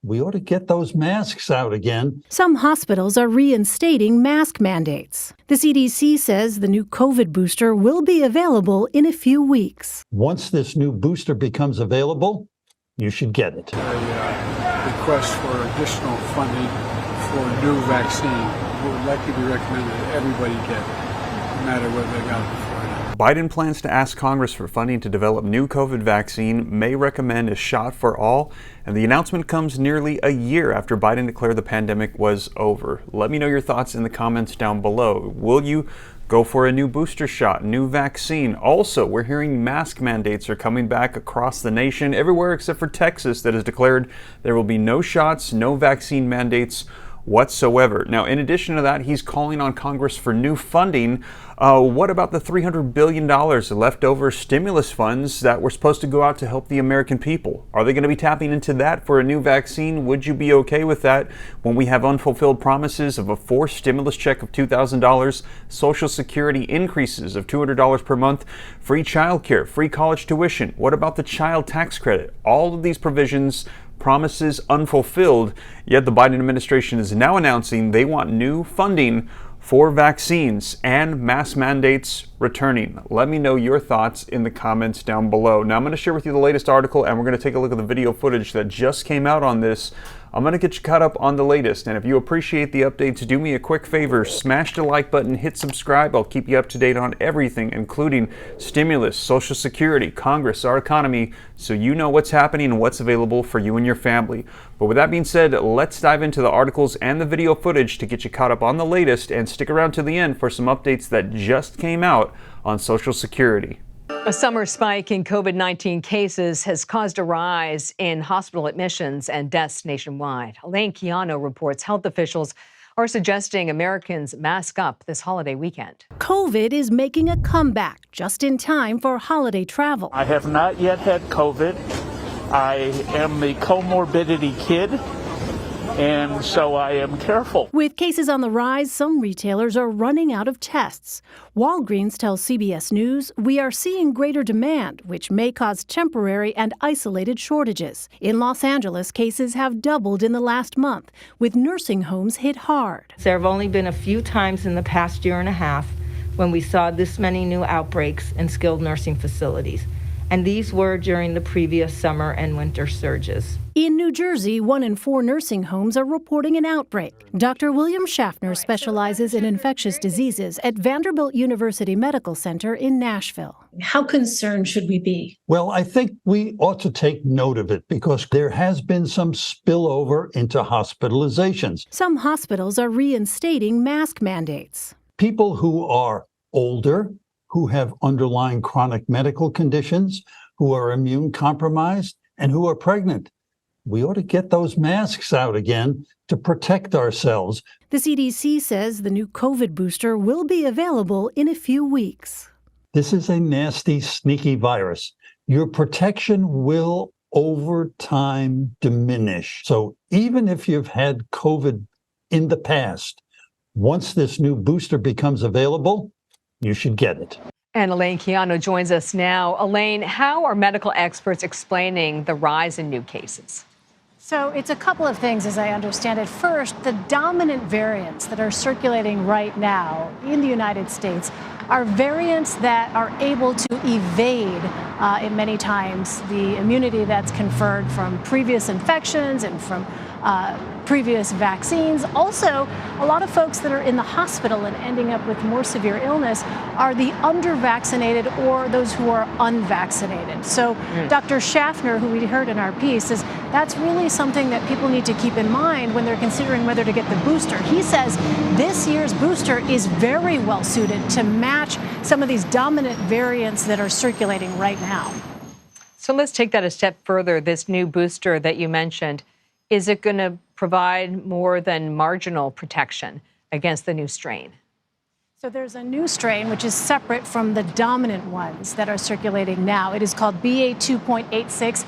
We ought to get those masks out again. Some hospitals are reinstating mask mandates. The CDC says the new COVID booster will be available in a few weeks. Once this new booster becomes available, you should get it. A request for additional funding for new vaccine would likely be recommended that everybody get it, no matter whether they got it before. Biden plans to ask Congress for funding to develop new COVID vaccine, may recommend a shot for all, and the announcement comes nearly a year after Biden declared the pandemic was over. Let me know your thoughts in the comments down below. Will you go for a new booster shot, new vaccine? Also, we're hearing mask mandates are coming back across the nation, everywhere except for Texas, that has declared there will be no shots, no vaccine mandates whatsoever. Now, in addition to that, he's calling on Congress for new funding. What about the $300 billion leftover stimulus funds that were supposed to go out to help the American people? Are they going to be tapping into that for a new vaccine? Would you be okay with that when we have unfulfilled promises of a forced stimulus check of $2,000, Social Security increases of $200 per month, free childcare, free college tuition? What about the child tax credit? All of these provisions, promises unfulfilled, yet the Biden administration is now announcing they want new funding for vaccines and mask mandates returning. Let me know your thoughts in the comments down below. Now I'm going to share with you the latest article, and we're going to take a look at the video footage that just came out on this. I'm going to get you caught up on the latest, and if you appreciate the updates, do me a quick favor, smash the like button, hit subscribe. I'll keep you up to date on everything, including stimulus, Social Security, Congress, our economy, so you know what's happening and what's available for you and your family. But with that being said, let's dive into the articles and the video footage to get you caught up on the latest, and stick around to the end for some updates that just came out on Social Security. A summer spike in COVID-19 cases has caused a rise in hospital admissions and deaths nationwide. Elaine Keano reports health officials are suggesting Americans mask up this holiday weekend. COVID is making a comeback just in time for holiday travel. I have not yet had COVID. I am a comorbidity kid, and so I am careful. With cases on the rise, some retailers are running out of tests. Walgreens tells CBS News, "We are seeing greater demand, which may cause temporary and isolated shortages." In Los Angeles, cases have doubled in the last month, with nursing homes hit hard. There have only been a few times in the past year and a half when we saw this many new outbreaks in skilled nursing facilities, and these were during the previous summer and winter surges. In New Jersey, 1 in 4 nursing homes are reporting an outbreak. Dr. William Schaffner specializes in infectious diseases at Vanderbilt University Medical Center in Nashville. How concerned should we be? Well, I think we ought to take note of it because there has been some spillover into hospitalizations. Some hospitals are reinstating mask mandates. People who are older, who have underlying chronic medical conditions, who are immune compromised, and who are pregnant. We ought to get those masks out again to protect ourselves. The CDC says the new COVID booster will be available in a few weeks. This is a nasty, sneaky virus. Your protection will, over time, diminish. So even if you've had COVID in the past, once this new booster becomes available, you should get it. And Elaine Keano joins us now. Elaine, how are medical experts explaining the rise in new cases? So it's a couple of things, as I understand it. First, the dominant variants that are circulating right now in the United States are variants that are able to evade, in many times, the immunity that's conferred from previous infections and from previous vaccines. Also, a lot of folks that are in the hospital and ending up with more severe illness are the under-vaccinated or those who are unvaccinated. So Dr. Schaffner, who we heard in our piece, says that's really something that people need to keep in mind when they're considering whether to get the booster. He says this year's booster is very well suited to match some of these dominant variants that are circulating right now. So let's take that a step further. This new booster that you mentioned, is it going to provide more than marginal protection against the new strain? So there's a new strain which is separate from the dominant ones that are circulating now. It is called BA2.86.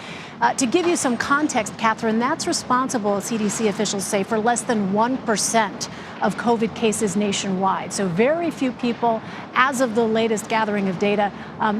To give you some context, Catherine, that's responsible, CDC officials say, for less than 1% of COVID cases nationwide. So very few people, as of the latest gathering of data,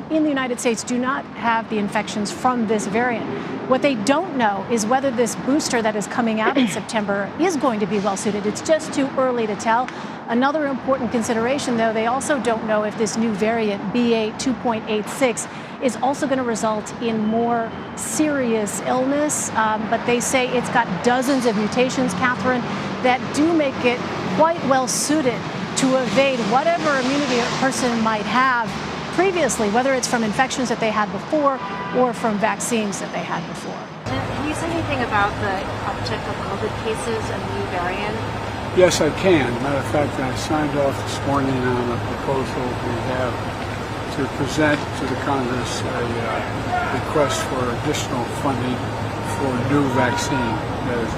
in the United States do not have the infections from this variant. What they don't know is whether this booster that is coming out in September is going to be well suited. It's just too early to tell. Another important consideration, though, they also don't know if this new variant, BA.2.86, is also going to result in more serious illness. But they say it's got dozens of mutations, Catherine, that do make it quite well suited to evade whatever immunity a person might have previously, whether it's from infections that they had before or from vaccines that they had before. Can you say anything about the uptick of COVID cases and the new variant? Yes, I can. Matter of fact, I signed off this morning on a proposal we have to present to the Congress a request for additional funding for new vaccine that is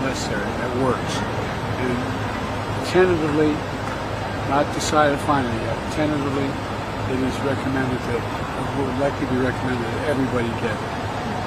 necessary, that works. And tentatively, not decided finally yet, tentatively it is recommended that, or would likely be recommended that everybody get it,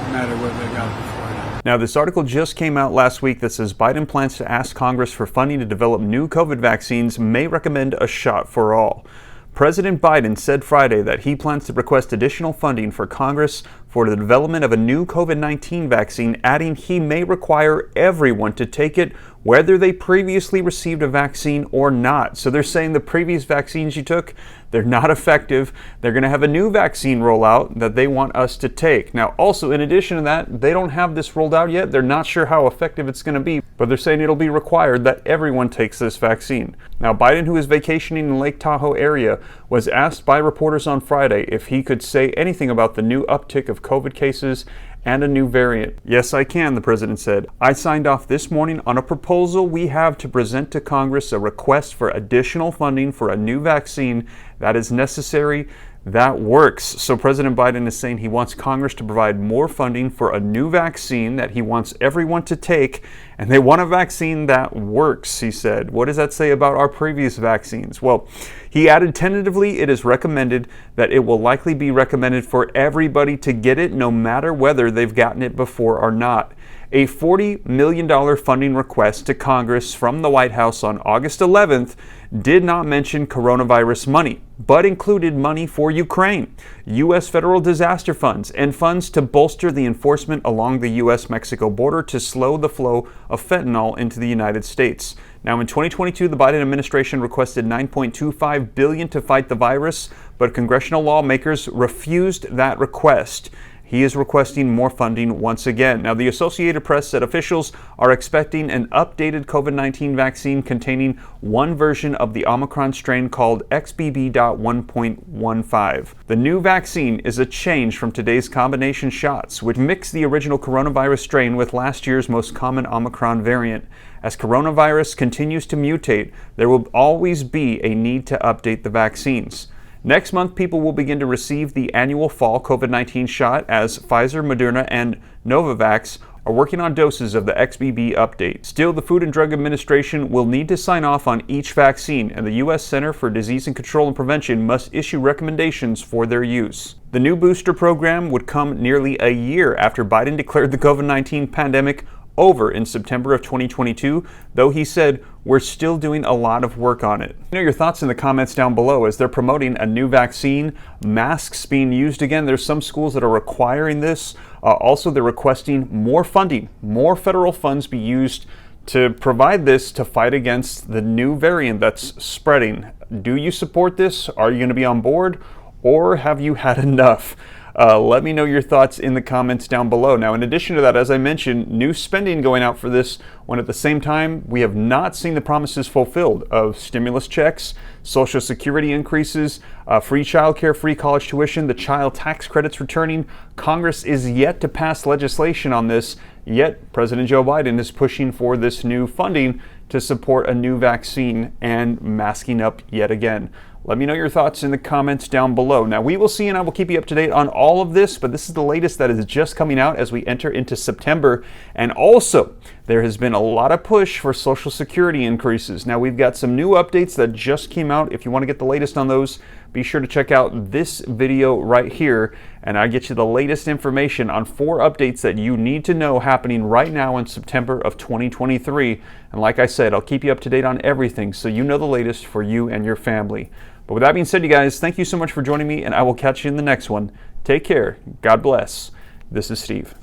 no matter whether they got it before. Now, this article just came out last week that says Biden plans to ask Congress for funding to develop new COVID vaccines, may recommend a shot for all. President Biden said Friday that he plans to request additional funding for Congress for the development of a new COVID-19 vaccine, adding he may require everyone to take it whether they previously received a vaccine or not. So they're saying the previous vaccines you took, they're not effective. They're going to have a new vaccine rollout that they want us to take. Now, also, in addition to that, they don't have this rolled out yet. They're not sure how effective it's going to be, but they're saying it'll be required that everyone takes this vaccine. Now, Biden, who is vacationing in the Lake Tahoe area, was asked by reporters on Friday if he could say anything about the new uptick of COVID cases and a new variant. Yes, I can, the president said. I signed off this morning on a proposal we have to present to Congress, a request for additional funding for a new vaccine that is necessary, that works. So President Biden is saying he wants Congress to provide more funding for a new vaccine that he wants everyone to take, and they want a vaccine that works, he said. What does that say about our previous vaccines? Well, he added tentatively it is recommended that it will likely be recommended for everybody to get it, no matter whether they've gotten it before or not. A $40 million funding request to Congress from the White House on August 11th did not mention coronavirus money, but included money for Ukraine, U.S. federal disaster funds, and funds to bolster the enforcement along the U.S.-Mexico border to slow the flow of fentanyl into the United States. Now, in 2022, the Biden administration requested $9.25 billion to fight the virus, but congressional lawmakers refused that request. He is requesting more funding once again. Now, the Associated Press said officials are expecting an updated COVID-19 vaccine containing one version of the Omicron strain called XBB.1.15. The new vaccine is a change from today's combination shots, which mix the original coronavirus strain with last year's most common Omicron variant. As coronavirus continues to mutate, there will always be a need to update the vaccines. Next month, people will begin to receive the annual fall COVID-19 shot as Pfizer, Moderna, and Novavax are working on doses of the XBB update. Still, the Food and Drug Administration will need to sign off on each vaccine, and the U.S. Center for Disease and Control and Prevention must issue recommendations for their use. The new booster program would come nearly a year after Biden declared the COVID-19 pandemic over in September of 2022, though he said we're still doing a lot of work on it. Your thoughts in the comments down below as they're promoting a new vaccine, masks being used again. There's some schools that are requiring this. Also, they're requesting more funding, more federal funds be used to provide this to fight against the new variant that's spreading. Do you support this? Are you going to be on board? Or have you had enough? Let me know your thoughts in the comments down below. Now, in addition to that, as I mentioned, new spending going out for this, when at the same time, we have not seen the promises fulfilled of stimulus checks, Social Security increases, free childcare, free college tuition, the child tax credits returning. Congress is yet to pass legislation on this, yet President Joe Biden is pushing for this new funding to support a new vaccine and masking up yet again. Let me know your thoughts in the comments down below. Now, we will see, and I will keep you up to date on all of this, but this is the latest that is just coming out as we enter into September. And also, there has been a lot of push for Social Security increases. Now, we've got some new updates that just came out. If you want to get the latest on those, be sure to check out this video right here, and I get you the latest information on 4 updates that you need to know happening right now in September of 2023. And like I said, I'll keep you up to date on everything so you know the latest for you and your family. But with that being said, you guys, thank you so much for joining me, and I will catch you in the next one. Take care. God bless. This is Steve.